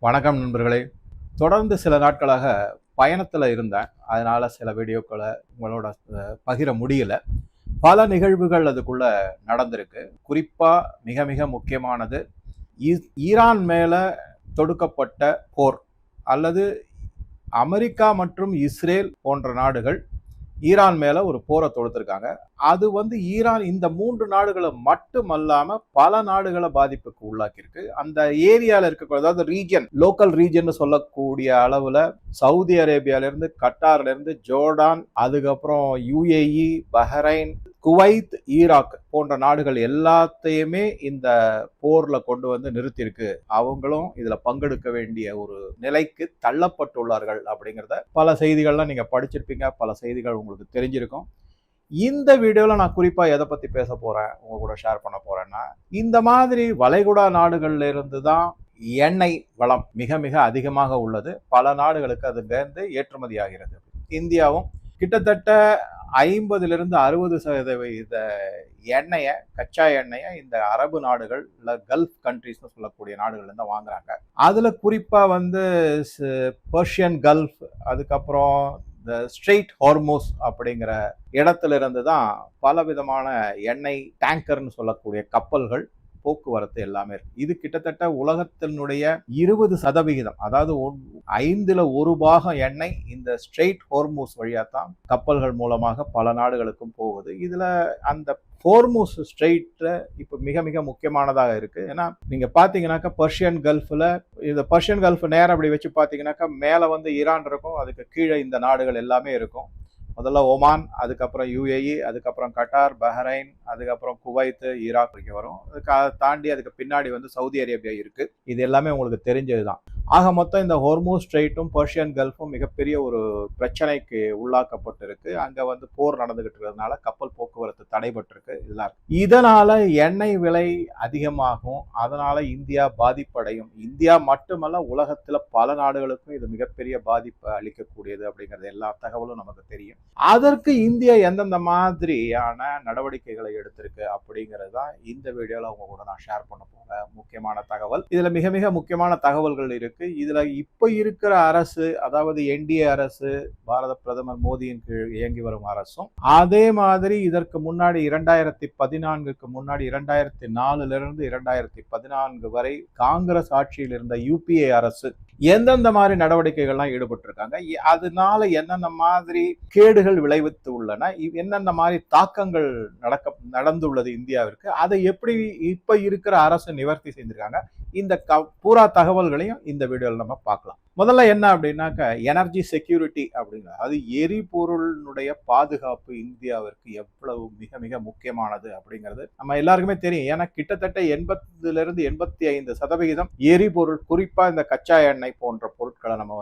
வணக்கம் நண்பர்களே. தொடர்ந்து சில நாட்களாக பயணத்தில் இருந்தேன். அதனால் சில வீடியோக்களை உங்களோட பகிர முடியல. பல நிகழ்வுகள் அதுக்குள்ள நடந்திருக்கு. குறிப்பாக மிக மிக முக்கியமானது ஈரான் மேலே தொடுக்கப்பட்ட போர், அல்லது அமெரிக்கா மற்றும் இஸ்ரேல் போன்ற நாடுகள் ஈரான் மேல ஒரு போரை தொடுத்திருக்காங்க. அது ஈரான் இந்த 3 நாடுகளை மட்டுமல்லாம பல நாடுகளை பாதிப்புக்கு உள்ளாக்கியிருக்கு. அந்த ஏரியால இருக்க, அதாவது ரீஜன், லோக்கல் ரீஜன் சொல்லக்கூடிய அளவுல சவுதி அரேபியால இருந்து, கட்டார்ல இருந்து, ஜோர்டான், அதுக்கப்புறம் யுஏஇ, பஹ்ரைன், குவைத், ஈராக் போன்ற நாடுகள் எல்லாத்தையுமே இந்த போர்ல கொண்டு நிறுத்தியிருக்கு. அவங்களும் இதுல பங்கெடுக்க வேண்டிய ஒரு நிலைக்கு தள்ளப்பட்டுள்ளார்கள் அப்படிங்கிறத பல செய்திகள்லாம் நீங்க படிச்சிருப்பீங்க, பல செய்திகள் உங்களுக்கு தெரிஞ்சிருக்கும். இந்த வீடியோல நான் குறிப்பா எதை பத்தி பேச போறேன், உங்க கூட ஷேர் பண்ண போறேன்னா, இந்த மாதிரி வளைகுடா நாடுகள்ல இருந்து தான் எண்ணெய் வளம் மிக மிக அதிகமாக உள்ளது. பல நாடுகளுக்கு அதுலேருந்து ஏற்றுமதி ஆகிறது. இந்தியாவும் கிட்டத்தட்ட 50-60% எண்ணெயை, கச்சா எண்ணெயை இந்த அரபு நாடுகள் இல்ல கல்ஃப் கண்ட்ரிஸ்னு சொல்லக்கூடிய நாடுகள்ல இருந்து வாங்குறாங்க. அதுல குறிப்பா பெர்ஷியன் கல்ஃப், அதுக்கப்புறம் இந்த ஸ்ட்ரெயிட் ஹார்மோஸ் அப்படிங்கிற இடத்துல இருந்து தான் பல விதமான எண்ணெய் டேங்கர்னு சொல்லக்கூடிய கப்பல்கள் போக்குவரத்து எல்லாமே இருக்கு. இது கிட்டத்தட்ட உலகத்தினுடைய 20%, அதாவது 1/5 எண்ணெய் இந்த ஸ்ட்ரெயிட் ஹார்மோஸ் வழியா தான் கப்பல்கள் மூலமாக பல நாடுகளுக்கும் போகுது. இதுல அந்த ஹார்மோஸ் ஸ்ட்ரெயிட் இப்ப மிக மிக முக்கியமானதாக இருக்கு. ஏன்னா நீங்க பாத்தீங்கன்னாக்கா பர்ஷியன் கல்ஃப்ல, இந்த பர்ஷியன் கல்ஃப் நேரம் அப்படி வச்சு பாத்தீங்கன்னாக்கா மேல ஈரான் இருக்கும், அதுக்கு கீழே இந்த நாடுகள் எல்லாமே இருக்கும். முதல்ல ஒமான், அதுக்கப்புறம் யுஏஇ, அதுக்கப்புறம் கட்டார், பஹ்ரைன், அதுக்கப்புறம் குவைத், ஈராக் வரைக்கும் வரும். அதுக்கு தாண்டி அதுக்கு பின்னாடி சவுதி அரேபியா இருக்கு. இது எல்லாமே உங்களுக்கு தெரிஞ்சதுதான். ஆக மொத்தம் இந்த ஹார்மோஸ் ஸ்ட்ரெயிட்டும் பர்ஷியன் கல்ஃபும் மிகப்பெரிய ஒரு பிரச்சனைக்கு உள்ளாக்கப்பட்டிருக்கு. அங்க போர் நடந்துகிட்டு இருக்கிறதுனால கப்பல் போக்குவரத்து தடைபட்டிருக்கு. இதனால எண்ணெய் விலை அதிகமாகும். அதனால இந்தியா பாதிப்படையும். இந்தியா மட்டுமல்ல, உலகத்துல பல நாடுகளுக்கும் இது மிகப்பெரிய பாதிப்பை அளிக்கக்கூடியது அப்படிங்கிறது எல்லா தகவலும் நமக்கு தெரியும். அதற்கு இந்தியா எந்தெந்த மாதிரியான நடவடிக்கைகளை எடுத்திருக்கு அப்படிங்கிறது தான் இந்த வீடியோல உங்க கூட நான் ஷேர் பண்ண போறேன். முக்கியமான தகவல், இதுல மிக மிக முக்கியமான தகவல்கள் இருக்கு. இதுல இப்ப இருக்கிற அரசு, அதாவது என்டிஏ அரசு, பாரத பிரதமர் மோடியின் கீழ் இயங்கி வரும் அரசும், அதே மாதிரி இதற்கு முன்னாடி 2014க்கு முன்னாடி 2004 இருந்து 2014 வரை காங்கிரஸ் ஆட்சியில் இருந்த யுபிஏ அரசு எந்தெந்த மாதிரி நடவடிக்கைகள்லாம் ஈடுபட்டு இருக்காங்க, அதனால என்னென்ன மாதிரி கேடுகள் விளைவித்து உள்ளன, என்னென்ன மாதிரி தாக்கங்கள் நடந்துள்ளது இந்தியாவிற்கு, அதை எப்படி இப்ப இருக்கிற அரசு நிவர்த்தி செஞ்சிருக்காங்க, இந்த பூரா தகவல்களையும் இந்த வீடியோல நம்ம பார்க்கலாம். முதல்ல என்ன அப்படின்னாக்க, எனர்ஜி செக்யூரிட்டி அப்படிங்கிறது, அது எரிபொருளுடைய பாதுகாப்பு இந்தியாவிற்கு எவ்வளவு மிக மிக முக்கியமானது அப்படிங்கிறது நம்ம எல்லாருக்குமே தெரியும். ஏன்னா கிட்டத்தட்ட 80-85% எரிபொருள், குறிப்பா இந்த கச்சா எண்ணெய் போன்ற பொருட்களை நம்ம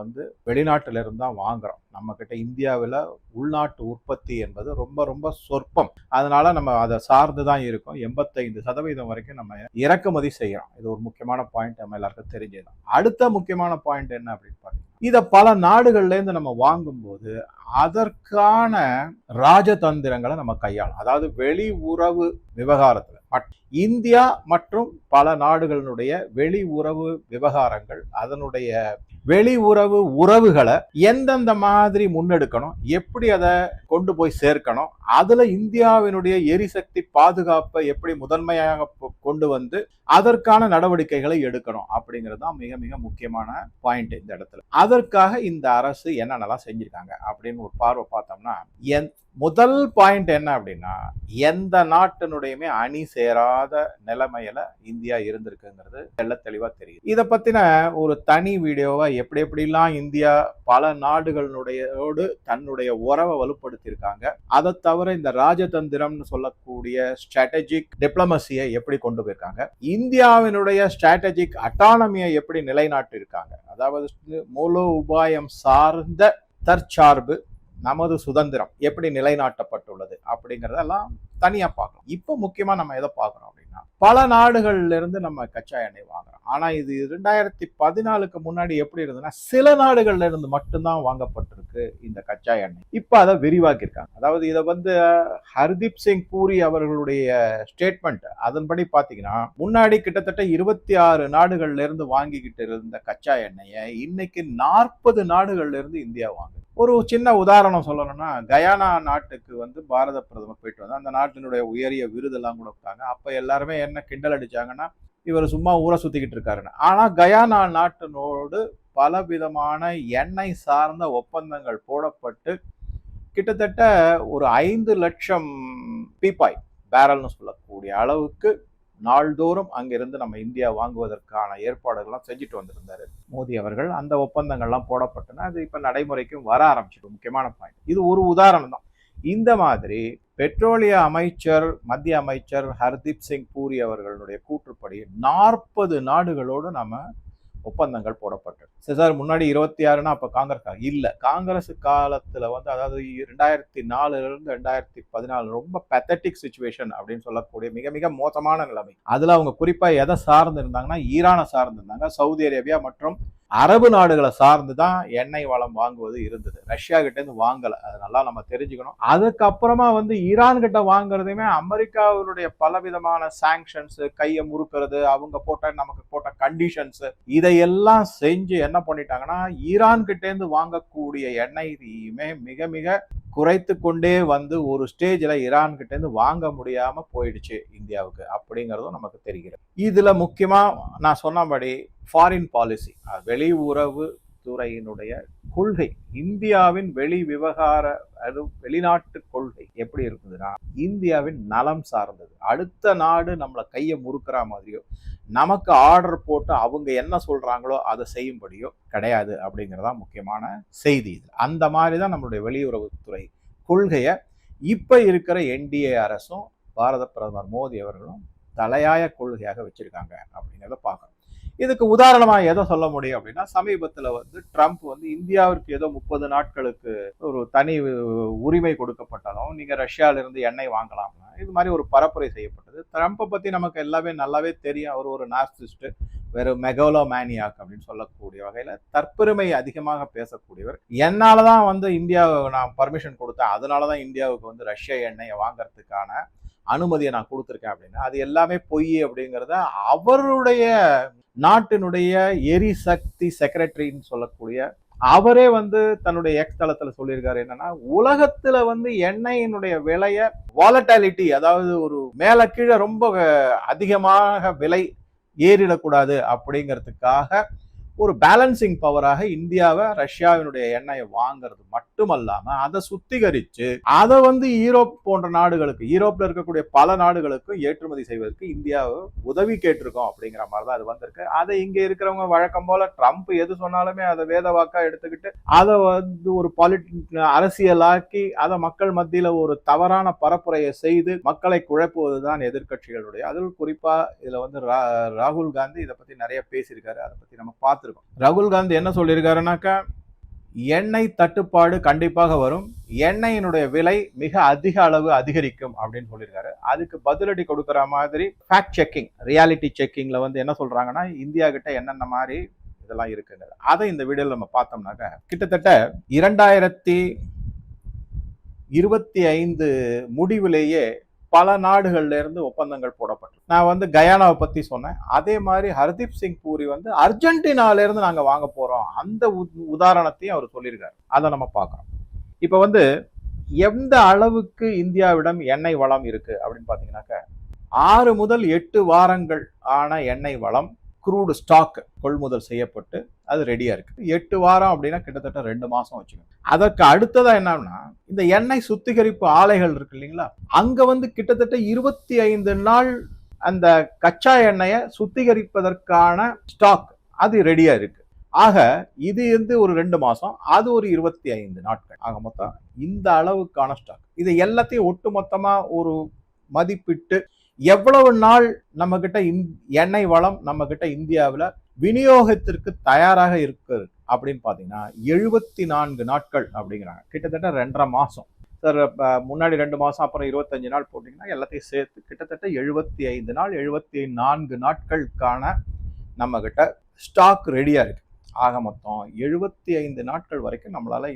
வெளிநாட்டில இருந்து தான் வாங்குறோம். நம்ம கிட்ட இந்தியாவில் உள்நாட்டு உற்பத்தி என்பது ரொம்ப ரொம்ப சொற்பம். அதனால நம்ம அதை சார்ந்துதான் இருக்கும். 85% வரைக்கும் நம்ம இறக்குமதி செய்யறோம். இது ஒரு முக்கியமான பாயிண்ட், நம்ம எல்லாருக்கும் தெரிஞ்சதுதான். அடுத்த முக்கியமான பாயிண்ட் என்ன அப்படின்னு பாத்தீங்கன்னா, இத பல நாடுகள்ல இருந்து நம்ம வாங்கும்போது அதற்கான ராஜதந்திரங்களை நம்ம கையாளணும். அதாவது வெளி உறவு விவகாரத்துல இந்தியா மற்றும் பல நாடுகளுடைய வெளி உறவு விவகாரங்கள், அதனுடைய வெளி உறவுகளை எந்தெந்த மாதிரி முன்னெடுக்கணும், எப்படி அதை கொண்டு போய் சேர்க்கணும், அதுல இந்தியாவினுடைய எரிசக்தி பாதுகாப்பை எப்படி முதன்மையாக கொண்டு அதற்கான நடவடிக்கைகளை எடுக்கணும் அப்படிங்கிறது தான் மிக மிக முக்கியமான பாயிண்ட் இந்த இடத்துல. அதற்காக இந்த அரசு என்னென்னலாம் செஞ்சிருக்காங்க அப்படின்னு ஒரு பார்வை பார்த்தோம்னா, முதல் பாயிண்ட் என்ன அப்படின்னா, எந்த நாட்டினுடையுமே அணி சேராத நிலைமையில இந்தியா இருந்திருக்குங்கிறது எல்லாம் தெளிவா தெரியும். இதை பத்தின ஒரு தனி வீடியோவா எப்படிலாம் இந்தியா பல நாடுகளோடு தன்னுடைய உறவை வலுப்படுத்தியிருக்காங்க, அதை தவிர இந்த ராஜதந்திரம்னு சொல்லக்கூடிய ஸ்ட்ராட்டஜிக் டிப்ளமசியை எப்படி கொண்டு போயிருக்காங்க, இந்தியாவினுடைய ஸ்ட்ராட்டஜிக் அட்டானமியை எப்படி நிலைநாட்டியிருக்காங்க, அதாவது மூல உபாயம் சார்ந்த தற்சார்பு, நமது சுதந்திரம் எப்படி நிலைநாட்டப்பட்டுள்ளது அப்படிங்கிறதெல்லாம் தனியா பார்க்கலாம். இப்போ முக்கியமா நம்ம எதை பார்க்கிறோம் அப்படின்னா, பல நாடுகள்ல இருந்து நம்ம கச்சா எண்ணெய் வாங்குறோம். ஆனா இது 2014க்கு முன்னாடி எப்படி இருந்ததுன்னா, சில நாடுகள்ல இருந்து மட்டும்தான் வாங்கப்பட்டிருக்கு இந்த கச்சா எண்ணெய். இப்ப அதை விரிவாக்கி இருக்காங்க. அதாவது இதை வந்து ஹர்தீப் சிங் பூரி அவர்களுடைய ஸ்டேட்மெண்ட் அதன்படி பாத்தீங்கன்னா, முன்னாடி கிட்டத்தட்ட 26 நாடுகள்ல இருந்து வாங்கிக்கிட்டு இருந்த கச்சா எண்ணெயை இன்னைக்கு 40 நாடுகள்ல இருந்து இந்தியா வாங்குது. ஒரு சின்ன உதாரணம் சொல்லணும்னா, கயானா நாட்டுக்கு வந்து பாரத பிரதமர் போயிட்டு வந்தா, அந்த நாட்டினுடைய உயரிய விருதெல்லாம் கொடுத்தாங்க. அப்ப எல்லாருமே என்ன கிண்டல் அடிச்சாங்கன்னா, இவர் சும்மா ஊரை சுத்திக்கிட்டு இருக்காருன்னு. ஆனா கயானா நாட்டினோடு பல விதமான எண்ணெய் சார்ந்த ஒப்பந்தங்கள் போடப்பட்டு கிட்டத்தட்ட ஒரு 5 லட்சம் பீப்பாய் பேரல்னு சொல்லக்கூடிய அளவுக்கு நாள்தோறும் அங்கிருந்து நம்ம இந்தியா வாங்குவதற்கான ஏற்பாடுகள்லாம் செஞ்சுட்டு வந்திருந்தாரு மோடி அவர்கள். அந்த ஒப்பந்தங்கள்லாம் போடப்பட்டன. அது இப்ப நடைமுறைக்கும் வர ஆரம்பிச்சிடும். முக்கியமான பாயிண்ட். இது ஒரு உதாரணம் தான். இந்த மாதிரி பெட்ரோலிய அமைச்சர், மத்திய அமைச்சர் ஹர்தீப் சிங் பூரி அவர்களுடைய கூற்றுப்படி 40 நாடுகளோடு நம்ம ஒப்பந்தங்கள் போடப்பட்டது. சார் முன்னாடி 26னா அப்ப காங்கிரஸ் இல்ல. காங்கிரஸ் காலத்துல வந்து, அதாவது 2004 இருந்து 2014 ரொம்ப பெத்தட்டிக் சிச்சுவேஷன் அப்படின்னு சொல்லக்கூடிய மிக மிக மோசமான நிலைமை. அதுல அவங்க குறிப்பா எதை சார்ந்து இருந்தாங்கன்னா, ஈரானை சார்ந்து இருந்தாங்க. சவுதி அரேபியா மற்றும் அரபு நாடுகளை சார்ந்து தான் எண்ணெய் வளம் வாங்குவது இருந்தது. ரஷ்யா கிட்ட இருந்து வாங்கல. அது நல்லா நம்ம தெரிஞ்சுக்கணும். அதுக்கப்புறமா வந்து ஈரான் கிட்ட வாங்குறதுமே அமெரிக்காவுடைய பலவிதமான சாங்ஷன்ஸ், கையை முறுக்கிறது, அவங்க போட்ட நமக்கு போட்ட கண்டிஷன்ஸ், இதையெல்லாம் செஞ்சு என்ன பண்ணிட்டாங்கன்னா, ஈரான் கிட்ட இருந்து வாங்கக்கூடிய எண்ணெயுமே மிக மிக குறைத்து கொண்டே வந்து ஒரு ஸ்டேஜ்ல ஈரான் கிட்ட இருந்து வாங்க முடியாம போயிடுச்சு இந்தியாவுக்கு அப்படிங்கிறதும் நமக்கு தெரிகிறது. இதுல முக்கியமா நான் சொன்னபடி ஃபாரின் பாலிசி, வெளியுறவு துறையினுடைய கொள்கை, இந்தியாவின் வெளி விவகார வெளிநாட்டு கொள்கை எப்படி இருக்குதுன்னா, இந்தியாவின் நலம் சார்ந்தது. அடுத்த நாடு நம்மளை கையை முறுக்கிற மாதிரியோ, நமக்கு ஆர்டர் போட்டு அவங்க என்ன சொல்றாங்களோ அதை செய்யும்படியோ கிடையாது அப்படிங்கிறதா முக்கியமான செய்தி. இது அந்த மாதிரி தான் நம்மளுடைய வெளியுறவுத்துறை கொள்கையை இப்ப இருக்கிற என்டிஏ அரசும் பாரத பிரதமர் மோடி அவர்களும் தலையாய கொள்கையாக வச்சிருக்காங்க அப்படிங்கிறத பார்க்கணும். இதுக்கு உதாரணமா எதை சொல்ல முடியும் அப்படின்னா, சமீபத்துல வந்து ட்ரம்ப் வந்து இந்தியாவிற்கு ஏதோ 30 நாட்களுக்கு ஒரு தனி உரிமை கொடுக்கப்பட்டாலும் நீங்க ரஷ்யால இருந்து எண்ணெய் வாங்கலாம், இது மாதிரி ஒரு பரப்புரை செய்யப்பட்டது. ட்ரம்ப்பை பத்தி நமக்கு எல்லாமே நல்லாவே தெரியும். அவர் ஒரு நார்சிஸ்ட், வேறு மெகோலோமேனியாக் அப்படின்னு சொல்லக்கூடிய வகையில தற்பெருமை அதிகமாக பேசக்கூடியவர். என்னாலதான் வந்து இந்தியாவுக்கு நான் பர்மிஷன் கொடுத்தேன், அதனாலதான் இந்தியாவுக்கு வந்து ரஷ்யா எண்ணெயை வாங்கறதுக்கான அனுமதியை நான் கொடுத்துருக்கேன் அப்படின்னா அது எல்லாமே பொய் அப்படிங்கிறத அவருடைய நாட்டினுடைய எரிசக்தி செக்ரட்டரின்னு சொல்லக்கூடிய அவரே வந்து தன்னுடைய எக்ஸ் தளத்துல சொல்லியிருக்காரு. என்னன்னா, உலகத்துல வந்து எண்ணெயினுடைய விலைய வாலட்டாலிட்டி, அதாவது ஒரு மேல கீழே ரொம்ப அதிகமாக விலை ஏறிடக்கூடாது அப்படிங்கிறதுக்காக ஒரு பேலன்சிங் பவராக இந்தியாவை ரஷ்யாவினுடைய எண்ணெயை வாங்குறது மட்டுமல்லாம அதை சுத்திகரிச்சு அதை வந்து யூரோப் போன்ற நாடுகளுக்கு, யூரோப்ல இருக்கக்கூடிய பல நாடுகளுக்கும் ஏற்றுமதி செய்வதற்கு இந்தியாவை உதவி கேட்டிருக்கோம் அப்படிங்கிற மாதிரிதான் அது வந்திருக்கு. அதை இங்க இருக்கிறவங்க வழக்கம் போல ட்ரம்ப் எது சொன்னாலுமே அதை வேத வாக்கா எடுத்துக்கிட்டு அதை வந்து ஒரு அரசியலாக்கி அதை மக்கள் மத்தியில ஒரு தவறான பரப்புரையை செய்து மக்களை குழப்புவதுதான் எதிர்கட்சிகளுடைய. அதில் குறிப்பா இதுல வந்து ராகுல் காந்தி இதை பத்தி நிறைய பேசியிருக்காரு. அதை பத்தி நம்ம பார்த்துருக்கோம். ராகுல் காந்தி என்ன சொல்லியிருக்காருனாக்கா, எண்ணெய் தட்டுப்பாடு கண்டிப்பாக வரும், எண்ணெயினுடைய விலை மிக அதிக அளவு அதிகரிக்கும் அப்படின்னு சொல்லியிருக்காரு. அதுக்கு பதிலடி கொடுக்கிற மாதிரி ஃபேக்ட் செக்கிங், ரியாலிட்டி செக்கிங்ல வந்து என்ன சொல்றாங்கன்னா, இந்தியா கிட்ட என்னென்ன மாதிரி இதெல்லாம் இருக்குங்க. அதை இந்த வீடியோல நம்ம பார்த்தோம்னாக்க கிட்டத்தட்ட 2025 முடிவிலேயே பல நாடுகள்ல இருந்து ஒப்பந்தங்கள் போடப்பட்டு, நான் வந்து கயானாவை பத்தி சொன்னேன். அதே மாதிரி ஹர்தீப் சிங் பூரி வந்து அர்ஜென்டினால இருந்து நாங்க வாங்க போறோம், அந்த உதாரணத்தையும் அவர் சொல்லியிருக்காரு. அதை நம்ம பார்க்கறோம். இப்ப வந்து எந்த அளவுக்கு இந்தியாவிடம் எண்ணெய் வளம் இருக்கு அப்படின்னு பாத்தீங்கன்னாக்க, 6 முதல் 8 வாரங்கள் ஆன எண்ணெய் வளம் க்ரூடு ஸ்டாக் கொள்முதல் செய்யப்பட்டு அது ரெடியா இருக்கு. 8 வாரம் அப்படின்னா கிட்டத்தட்ட 2 மாசம் வச்சுக்கோங்க. அதற்கு அடுத்ததா என்னன்னா, இந்த எண்ணெய் சுத்திகரிப்பு ஆலைகள் இருக்கு இல்லைங்களா, அங்க வந்து கிட்டத்தட்ட 25 நாள் அந்த கச்சா எண்ணெயை சுத்திகரிப்பதற்கான ஸ்டாக் அது ரெடியா இருக்கு. ஆக இது வந்து ஒரு 2 மாசம், அது ஒரு 25 நாட்கள். ஆக மொத்தம் இந்த அளவுக்கான ஸ்டாக். இது எல்லாத்தையும் ஒட்டு மொத்தமா ஒரு மதிப்பிட்டு எவ்வளவு நாள் நம்ம கிட்ட எண்ணெய் வளம் நம்ம கிட்ட இந்தியாவில் விநியோகத்திற்கு தயாராக இருக்கு அப்படின்னு பாத்தீங்கன்னா 74 நாட்கள் அப்படிங்கிறாங்க. கிட்டத்தட்ட 2.5 மாசம். சார் முன்னாடி 2 மாசம் அப்புறம் 25 நாள் போட்டிங்கன்னா எல்லாத்தையும் சேர்த்து கிட்டத்தட்ட 75 நாள் 74 நாட்களுக்கான நம்ம கிட்ட ஸ்டாக் ரெடியா இருக்கு. ஆக மொத்தம் 75 நாட்கள் வரைக்கும் நம்மளால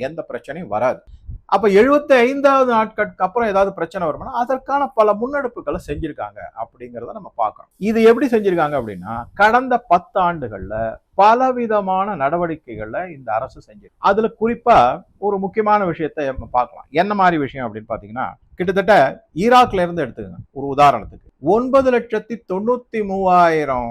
எந்த பிரச்சனையும் வராது. அப்ப 75வது நாட்களுக்கு அப்புறம் ஏதாவது பிரச்சனை வரும்னா அதற்கான பல முன்னெடுப்புகளை செஞ்சிருக்காங்க அப்படிங்கிறத நம்ம பார்க்கணும். இது எப்படி செஞ்சிருக்காங்க அப்படின்னா, கடந்த 10 ஆண்டுகள்ல பலவிதமான நடவடிக்கைகளை இந்த அரசு செஞ்சிருக்கு. அதுல குறிப்பா ஒரு முக்கியமான விஷயத்தை நம்ம பார்க்கலாம். என்ன மாதிரி விஷயம் அப்படின்னு பாத்தீங்கன்னா, கிட்டத்தட்ட ஈராக்ல இருந்து எடுத்துக்கங்க ஒரு உதாரணத்துக்கு. 9,93,000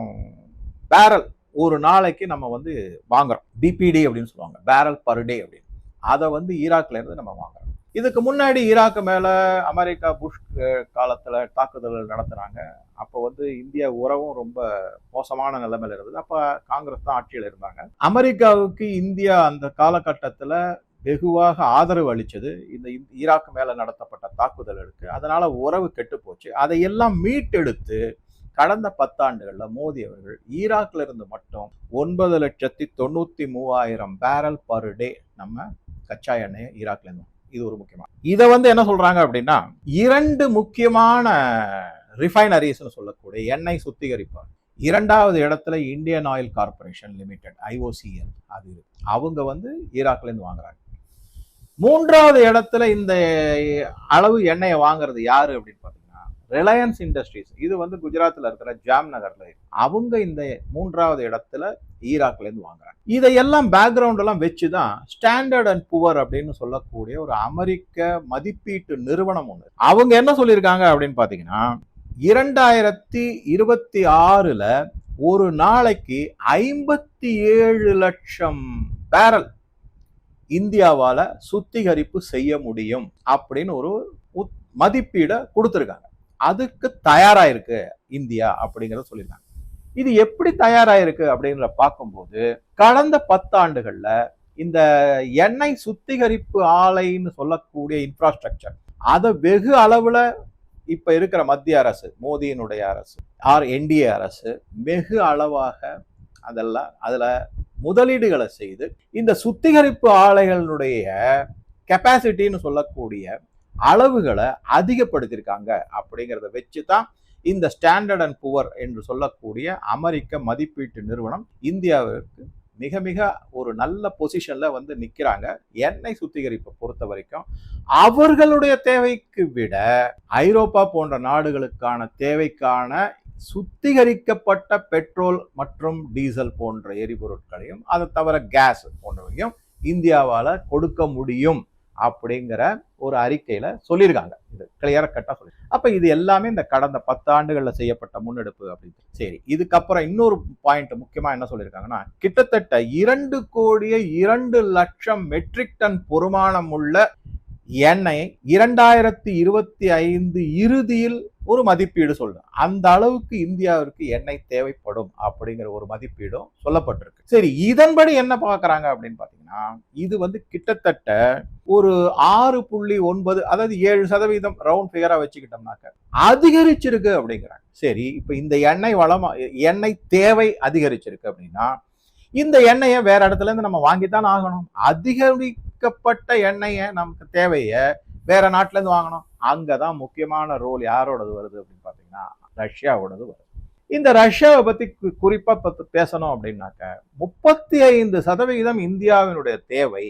பேரல் ஒரு நாளைக்கு நம்ம வந்து வாங்குறோம். பிபிடி அப்படின்னு சொல்லுவாங்க, பேரல் பர் டே அப்படின்னு. அதை வந்து ஈராக்ல இருந்து நம்ம வாங்குறோம். இதுக்கு முன்னாடி ஈராக்கு மேல அமெரிக்கா புஷ் காலத்துல தாக்குதல்கள் நடத்துறாங்க. அப்போ வந்து இந்தியா உறவும் ரொம்ப மோசமான நிலைமையில இருந்தது. அப்ப காங்கிரஸ் தான் ஆட்சியில் இருந்தாங்க. அமெரிக்காவுக்கு இந்தியா அந்த காலகட்டத்துல வெகுவாக ஆதரவு அளிச்சது இந்த ஈராக்கு மேல நடத்தப்பட்ட தாக்குதலுக்கு. அதனால உறவு கெட்டு போச்சு. அதையெல்லாம் மீட்டெடுத்து கடந்த 10 ஆண்டுகள்ல மோடி அவர்கள் ஈராக்ல இருந்து மட்டும் 9,93,000 பேரல் பர் டே நம்ம கச்சா எண்ணெயை ஈராக்ல இருந்து. இது ஒரு முக்கியமான. இதை வந்து என்ன சொல்றாங்க அப்படின்னா, 2 முக்கியமான ரிஃபைனரிஸ் சொல்லக்கூடிய எண்ணெய் சுத்திகரிப்பார். 2வது இடத்துல Indian oil corporation limited IOCL, அது அவங்க வந்து ஈராக்ல இருந்து வாங்குறாங்க. 3வது இடத்துல இந்த அளவு எண்ணெயை வாங்குறது யாரு அப்படின்னு பாத்தீங்கன்னா ரிலையன்ஸ் இண்டஸ்ட்ரீஸ். இது வந்து குஜராத்ல இருக்கிற ஜாம்நகர்ல அவங்க இந்த 3வது இடத்துல ஈராக்ல இருந்து வாங்குறாங்க. இதையெல்லாம் பேக்ரவுண்ட் எல்லாம் வச்சுதான் ஸ்டாண்டர்ட் அண்ட் புவர் அப்படின்னு சொல்லக்கூடிய ஒரு அமெரிக்க மதிப்பீட்டு நிறுவனம் ஒன்று அவங்க என்ன சொல்லியிருக்காங்க அப்படின்னு பாத்தீங்கன்னா, 2026ல ஒரு நாளைக்கு 57 லட்சம் பேரல் இந்தியாவால சுத்திகரிப்பு செய்ய முடியும் அப்படின்னு ஒரு மதிப்பீட கொடுத்திருக்காங்க. அதுக்கு தயாராயிருக்கு இந்தியா அப்படிங்கறத சொல்லியிருக்காங்க. இது எப்படி தயாராயிருக்கு அப்படிங்கிற பார்க்கும்போது, கடந்த 10 ஆண்டுகள்ல இந்த எண்ணெய் சுத்திகரிப்பு ஆலைன்னு சொல்லக்கூடிய இன்ஃப்ராஸ்ட்ரக்சர் அதை வெகு அளவுல இப்ப இருக்கிற மத்திய அரசு, மோடியினுடைய அரசு என்டிஏ அரசு வெகு அளவாக அதுல முதலீடுகளை செய்து இந்த சுத்திகரிப்பு ஆலைகளுடைய கெப்பாசிட்டின்னு சொல்லக்கூடிய அளவுகளை அதிகப்படுத்தியிருக்காங்க. அப்படிங்கிறத வச்சுதான் இந்த ஸ்டாண்டர்ட் அண்ட் புவர் என்று சொல்லக்கூடிய அமெரிக்க மதிப்பீட்டு நிறுவனம் இந்தியாவிற்கு மிக மிக ஒரு நல்ல பொசிஷன்ல வந்து நிக்கிறாங்க. எண்ணெய் சுத்திகரிப்பை பொறுத்த வரைக்கும் அவர்களுடைய தேவைக்கு விட ஐரோப்பா போன்ற நாடுகளுக்கான தேவைக்கான சுத்திகரிக்கப்பட்ட பெட்ரோல் மற்றும் டீசல் போன்ற எரிபொருட்களையும் அதை தவிர கேஸ் போன்றவையும் இந்தியாவால கொடுக்க முடியும் அப்படிங்கிற ஒரு அறிக்கையில சொல்லியிருக்காங்க. இது கிளியரா கட்டா சொல்லி. அப்ப இது எல்லாமே இந்த கடந்த 10 ஆண்டுகள்ல செய்யப்பட்ட முன்னெடுப்பு அப்படின்னு. சரி, இதுக்கப்புறம் இன்னொரு பாயிண்ட் முக்கியமா என்ன சொல்லியிருக்காங்கன்னா, கிட்டத்தட்ட 2,02,00,000 மெட்ரிக் டன் பொறுமானம் உள்ள எண்ணெய் 2025 இறுதியில் ஒரு மதிப்பீடு சொல்றேன். அந்த அளவுக்கு இந்தியாவிற்கு எண்ணெய் தேவைப்படும் அப்படிங்கிற ஒரு மதிப்பீடும் சொல்லப்பட்டிருக்கு. சரி, இதன்படி என்ன பார்க்கறாங்க அப்படின்னு பாத்தீங்கன்னா, இது வந்து கிட்டத்தட்ட ஒரு 6.9, அதாவது 7% ரவுண்ட் ஃபிகரா வச்சுக்கிட்டோம்னாக்க அதிகரிச்சிருக்கு அப்படிங்கிறாங்க. சரி, இப்ப இந்த எண்ணெய் தேவை அதிகரிச்சிருக்கு அப்படின்னா இந்த எண்ணெயை வேற இடத்துல இருந்து நம்ம வாங்கித்தான் ஆகணும். அதிகரிக்கப்பட்ட எண்ணெயை நமக்கு தேவைய வேற நாட்டுல இருந்து வாங்கணும். அங்கதான் முக்கியமான ரோல் யாரோடது வருது அப்படின்னு பாத்தீங்கன்னா ரஷ்யாவோடது வருது. இந்த ரஷ்யாவை பத்தி குறிப்பா பேசணும் அப்படின்னாக்க 35% இந்தியாவினுடைய தேவை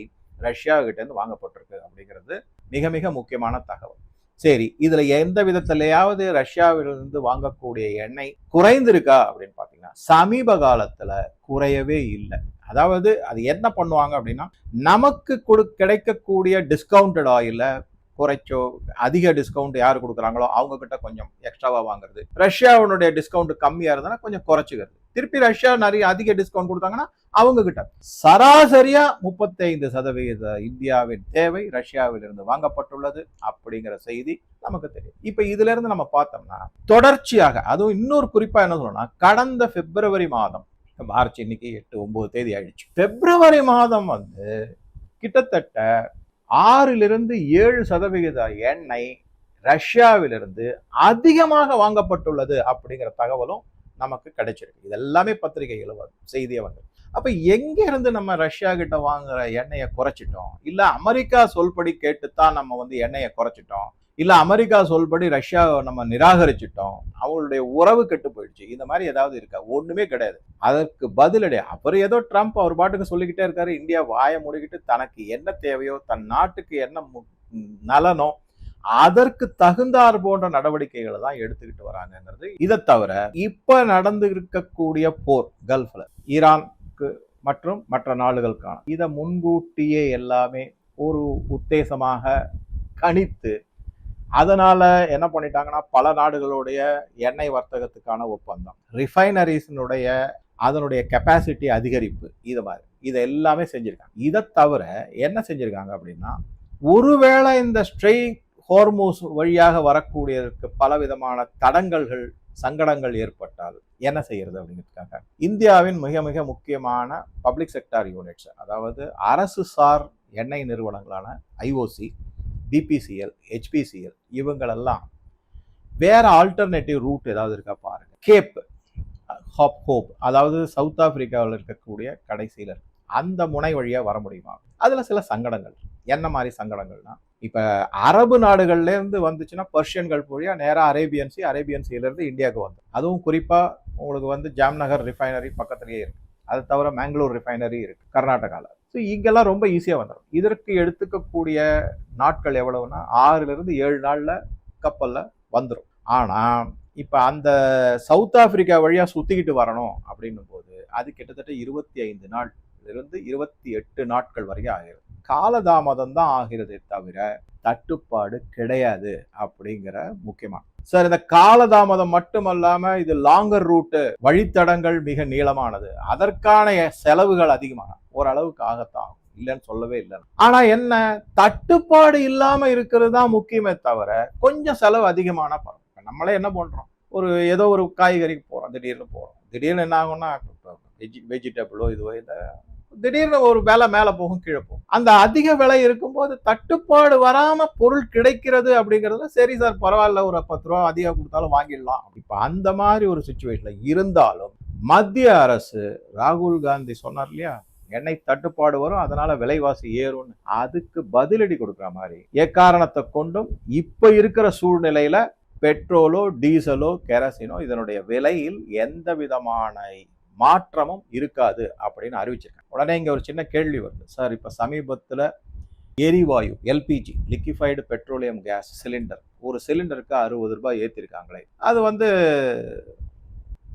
ரஷ்யா கிட்ட இருந்து வாங்கப்பட்டிருக்கு அப்படிங்கிறது மிக மிக முக்கியமான தகவல். சரி, இதுல எந்த விதத்திலேயாவது ரஷ்யாவிலிருந்து வாங்கக்கூடிய எண்ணெய் குறைந்திருக்கா அப்படின்னு பாத்தீங்கன்னா சமீப காலத்துல குறையவே இல்லை. அதாவது அது என்ன பண்ணுவாங்க அப்படின்னா, நமக்கு கிடைக்கக்கூடிய டிஸ்கவுண்டட் ஆயில குறைச்சோ, அதிக டிஸ்கவுண்ட் யாரு கொடுக்குறாங்களோ அவங்க கிட்ட கொஞ்சம் எக்ஸ்ட்ராவா வாங்குறது, ரஷ்யாவுடைய டிஸ்கவுண்ட் கம்மியா இருந்ததுன்னா கொஞ்சம் குறைச்சிக்கிறது, திருப்பி ரஷ்யா நிறைய அதிக டிஸ்கவுண்ட் கொடுத்தாங்கன்னா அவங்க கிட்ட. சராசரியா 35% இந்தியாவின் தேவை ரஷ்யாவில் இருந்து வாங்கப்பட்டுள்ளது அப்படிங்கிற செய்தி நமக்கு தெரியும். இப்ப இதுல இருந்து நம்ம பார்த்தோம்னா தொடர்ச்சியாக, அதுவும் இன்னொரு குறிப்பா என்ன சொல்லணும்னா, கடந்த பிப்ரவரி மாதம், மார்ச் இன்னைக்கு 8-9 தேதி ஆயிடுச்சு, பிப்ரவரி மாதம் வந்து கிட்டத்தட்ட 6-7% எண்ணெய் ரஷ்யாவிலிருந்து அதிகமாக வாங்கப்பட்டுள்ளது அப்படிங்கிற தகவலும் நமக்கு கிடைச்சிருக்கு. இது எல்லாமே பத்திரிகைகள் செய்தியை வந்து. அப்ப எங்க இருந்து நம்ம ரஷ்யா கிட்ட வாங்குற எண்ணெயை குறைச்சிட்டோம்? இல்ல அமெரிக்கா சொல்படி கேட்டுத்தான் நம்ம வந்து எண்ணெயை குறைச்சிட்டோம், இல்ல அமெரிக்கா சொல்படி ரஷ்யாவை நம்ம நிராகரிச்சிட்டோம், அவங்களுடைய உறவு கெட்டு போயிடுச்சு, இந்த மாதிரி ஏதாவது இருக்கா? ஒண்ணுமே கிடையாது. அதற்கு பதிலடி அவர் ஏதோ ட்ரம்ப் அவர் பாட்டுக்கு சொல்லிக்கிட்டே இருக்காரு. இந்தியா வாயை மூடிக்கிட்டு தனக்கு என்ன தேவையோ, தன் நாட்டுக்கு என்ன நலனோ அதற்கு தகுந்தார் போன்ற நடவடிக்கைகளை தான் எடுத்துக்கிட்டு வராங்கிறது. இதை தவிர இப்ப நடந்து இருக்கக்கூடிய போர் கல்ஃப்ல ஈரானுக்கு மற்றும் மற்ற நாடுகளுக்கான இதை முன்கூட்டியே எல்லாமே ஒரு உத்தேசமாக கணித்து அதனால என்ன பண்ணிட்டாங்கன்னா பல நாடுகளுடைய எண்ணெய் வர்த்தகத்துக்கான ஒப்பந்தம், ரிஃபைனரிஸினுடைய அதனுடைய கெப்பாசிட்டி அதிகரிப்பு, இது மாதிரி இதை எல்லாமே செஞ்சிருக்காங்க. இதை தவிர என்ன செஞ்சிருக்காங்க அப்படின்னா, ஒருவேளை இந்த ஸ்ட்ரெயிட் ஹோர்மூஸ் வழியாக வரக்கூடியதற்கு பலவிதமான தடங்கல்கள் சங்கடங்கள் ஏற்பட்டால் என்ன செய்யறது அப்படிங்கிறதுக்காக இந்தியாவின் மிக மிக முக்கியமான பப்ளிக் செக்டார் யூனிட்ஸ், அதாவது அரசு சார் எண்ணெய் நிறுவனங்களான ஐஓசி, பிபிசிஎல், ஹெச்பிசிஎல் இவங்களெல்லாம் வேற ஆல்டர்னேட்டிவ் ரூட் ஏதாவது இருக்கா பாருங்க. கேப் ஹோப், அதாவது சவுத் ஆப்பிரிக்காவில் இருக்கக்கூடிய கடைசியில அந்த முனை வழியா வர முடியுமா? அதுல சில சங்கடங்கள். என்ன மாதிரி சங்கடங்கள்னா, இப்ப அரபு நாடுகள்ல இருந்து வந்துச்சுன்னா பர்ஷியன் கல்ஃப் வழியா நேரா அரேபியன் சீல இருந்து இந்தியாவுக்கு வந்து, அதுவும் குறிப்பா உங்களுக்கு வந்து ஜாம்நகர் ரிஃபைனரி பக்கத்திலேயே இருக்கு. அது தவிர மேங்களூர் ரிஃபைனரி இருக்கு கர்நாடகாவில். ஸோ இங்கெல்லாம் ரொம்ப ஈஸியாக வந்துடும். இதற்கு எடுத்துக்கக்கூடிய நாட்கள் எவ்வளவுனா 6-7 நாள்ல கப்பல்ல வந்துடும். ஆனா இப்ப அந்த சவுத் ஆப்பிரிக்கா வழியா சுத்திக்கிட்டு வரணும் அப்படின்னும் போது அது கிட்டத்தட்ட 25 நாள் இருந்து 28 நாட்கள் வரைக்கும் ஆகிறது. காலதாமதம் தான் ஆகிறதே தவிர தட்டுப்பாடு கிடையாது அப்படிங்கிற முக்கியமான சார். இந்த காலதாமதம் மட்டுமல்லாம இது லாங்கர் ரூட்டு, வழித்தடங்கள் மிக நீளமானது, அதற்கான செலவுகள் அதிகமான ஓரளவுக்கு ஆகத்தான் ஆகும், இல்லைன்னு சொல்லவே இல்லை. ஆனா என்ன, தட்டுப்பாடு இல்லாம இருக்கிறது தான் முக்கியமே தவிர கொஞ்சம் செலவு அதிகமான படம். நம்மளே என்ன பண்றோம், ஏதோ ஒரு காய்கறிக்கு போறோம், திடீர்னு என்ன ஆகும்னா வெஜிடபிளோ இதுவோ இல்லை, திடீர்னு ஒரு விலை மேல போகும் கீழே போகும். அந்த அதிக விலை இருக்கும்போது தட்டுப்பாடு வராம பொருள் கிடைக்கிறது அப்படிங்கிறது சரி சார் பரவாயில்ல, ஒரு 10 ரூபா அதிகம் கொடுத்தாலும் வாங்கிடலாம். இப்ப அந்த மாதிரி ஒரு சிச்சுவேஷன்ல இருந்தாலும் மத்திய அரசு, ராகுல் காந்தி சொன்னார் இல்லையா, எண்ணெய் தட்டுப்பாடு வரும் அதனால விலைவாசி ஏறும், அதுக்கு பதிலடி கொடுக்குற மாதிரி எக்காரணத்தை கொண்டும் இப்ப இருக்கிற சூழ்நிலையில பெட்ரோலோ டீசலோ கெரசினோ இதனுடைய விலையில் எந்த விதமான மாற்றமும் இருக்காது அப்படின்னு அறிவிச்சிருக்காங்க. உடனே இங்க ஒரு சின்ன கேள்வி வருது, சார் இப்ப சமீபத்துல எரிவாயு LPG liquefied petroleum gas cylinder ஒரு சிலிண்டருக்கு 60 ரூபாய் ஏற்றிருக்காங்களே, அது வந்து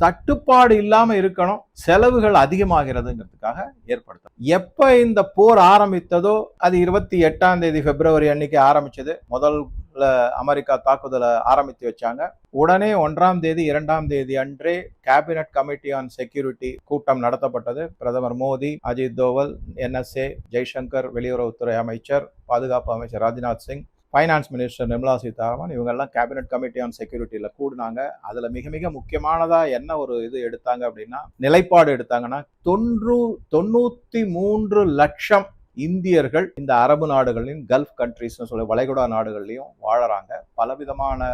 தட்டுப்பாடு இல்லாம இருக்கணும், செலவுகள் அதிகமாகிறதுங்கிறதுக்காக ஏற்படுத்தும். எப்ப இந்த போர் ஆரம்பித்ததோ அது 28ஆம் தேதி பிப்ரவரி அன்னைக்கு ஆரம்பிச்சது. முதல்ல அமெரிக்கா தாக்குதலை ஆரம்பித்து வச்சாங்க. உடனே 1ஆம் தேதி 2ஆம் தேதி அன்றே கேபினட் கமிட்டி ஆன் செக்யூரிட்டி கூட்டம் நடத்தப்பட்டது. பிரதமர் மோடி, அஜித் தோவல், NSA, ஜெய்சங்கர் வெளியுறவுத்துறை அமைச்சர், பாதுகாப்பு அமைச்சர் ராஜ்நாத் சிங், ஃபைனான்ஸ் மினிஸ்டர் நிர்மலா சீதாராமன் இவங்கெல்லாம் கேபினட் கமிட்டி ஆன் செக்யூரிட்டியில கூடினாங்க. அதுல மிக மிக முக்கியமானதா என்ன ஒரு இது எடுத்தாங்க அப்படின்னா, நிலைப்பாடு எடுத்தாங்கன்னா 93 லட்சம் இந்தியர்கள் இந்த அரபு நாடுகளின் கல்ஃப் கண்ட்ரிஸ் சொல்ல வளைகுடா நாடுகள்லையும் வாழறாங்க. பலவிதமான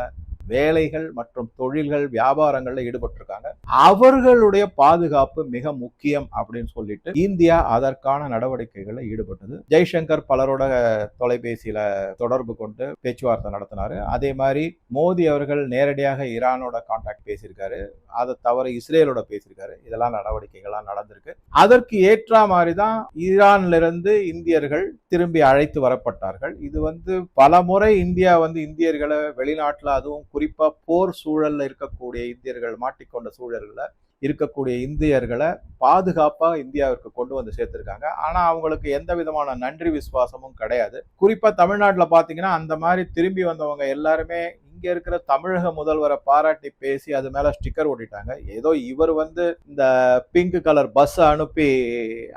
வேலைகள் மற்றும் தொழில்கள் வியாபாரங்கள்ல ஈடுபட்டிருக்காங்க. அவர்களுடைய பாதுகாப்பு மிக முக்கியம் அப்படின்னு சொல்லிட்டு இந்தியா அதற்கான நடவடிக்கைகள்ல ஈடுபட்டது. ஜெய்சங்கர் பலரோட தொலைபேசியில தொடர்பு கொண்டு பேச்சுவார்த்தை நடத்தினாரு. அதே மாதிரி மோடி அவர்கள் நேரடியாக ஈரானோட கான்டாக்ட் பேசியிருக்காரு, அதை தவிர இஸ்ரேலோட பேசியிருக்காரு. இதெல்லாம் நடவடிக்கைகள்லாம் நடந்திருக்கு. அதற்கு ஏற்ற மாதிரிதான் ஈரான்ல இருந்து இந்தியர்கள் திரும்பி அழைத்து வரப்பட்டார்கள். இது பல முறை இந்தியா இந்தியர்களை வெளிநாட்டுல, அதுவும் குறிப்பா போர் சூழல்ல இருக்கக்கூடிய இந்தியர்கள், மாட்டிக்கொண்ட சூழல்ல இருக்கக்கூடிய இந்தியர்களை பாதுகாப்பா இந்தியாவிற்கு கொண்டு வந்து சேர்த்திருக்காங்க. ஆனா அவங்களுக்கு எந்த விதமான நன்றி விசுவாசமும் கிடையாது. குறிப்பா தமிழ்நாட்டுல பாத்தீங்கன்னா அந்த மாதிரி திரும்பி வந்தவங்க எல்லாருமே இங்க இருக்கிற தமிழக முதல்வரை பாராட்டி பேசி அது மேல ஸ்டிக்கர் ஓட்டிட்டாங்க. ஏதோ இவர் இந்த பிங்க் கலர் பஸ் அனுப்பி